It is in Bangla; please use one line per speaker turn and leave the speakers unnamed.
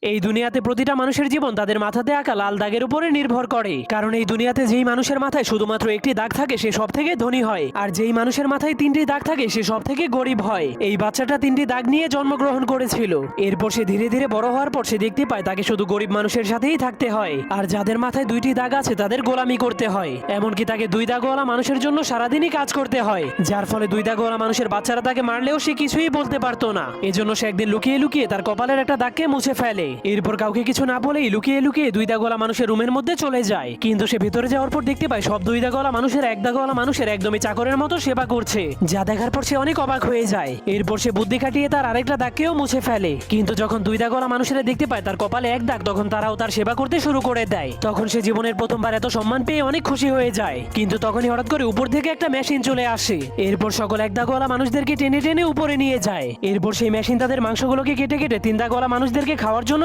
এই দুনিয়াতে প্রতিটা মানুষের জীবন তাদের মাথাতে আঁকা লাল দাগের উপরে নির্ভর করে। কারণ এই দুনিয়াতে যেই মানুষের মাথায় শুধুমাত্র একটি দাগ থাকে সে সব থেকে ধনী হয়, আর যেই মানুষের মাথায় তিনটি দাগ থাকে সে সব থেকে গরিব হয়। এই বাচ্চাটা তিনটি দাগ নিয়ে জন্মগ্রহণ করেছিল। এরপর সে ধীরে ধীরে বড় হওয়ার পর সে দেখতে পায় তাকে শুধু গরিব মানুষের সাথেই থাকতে হয়, আর যাদের মাথায় দুইটি দাগ আছে তাদের গোলামি করতে হয়। এমনকি তাকে দুই দাগওয়ালা মানুষের জন্য সারাদিনই কাজ করতে হয়, যার ফলে দুই দাগওয়ালা মানুষের বাচ্চারা তাকে মারলেও সে কিছুই বলতে পারতো না। এজন্য সে একদিন লুকিয়ে লুকিয়ে তার কপালের একটা দাগকে মুছে ফেলে। এরপর কাউকে কিছু না বলেই লুকিয়ে লুকিয়ে দুই দাগওয়ালা মানুষের রুমের মধ্যে চলে যায়। কিন্তু সে ভিতরে যাওয়ার পর দেখতে পায় সব দুই দাগওয়ালা মানুষের এক দাগওয়ালা মানুষের একদমই চাকরের মতো সেবা করছে, যা দেখার পর সে অনেক অবাক হয়ে যায়। এরপর সে বুদ্ধি খাটিয়ে তার আরেকটা দাগকেও মুছে ফেলে। কিন্তু যখন দুই দাগওয়ালা মানুষেরা দেখতে পায় তার কপালে এক দাগ, তখন তারাও তার সেবা করতে শুরু করে দেয়। তখন সে জীবনের প্রথমবার এত সম্মান পেয়ে অনেক খুশি হয়ে যায়। কিন্তু তখনই হঠাৎ করে উপর থেকে একটা মেশিন চলে আসে। এরপর সকল এক দাগওয়ালা মানুষদেরকে টেনে টেনে উপরে নিয়ে যায়। এরপর সেই মেশিন তাদের মাংসগুলোকে কেটে কেটে তিন দাগওয়ালা মানুষদেরকে খাওয়ার জন্য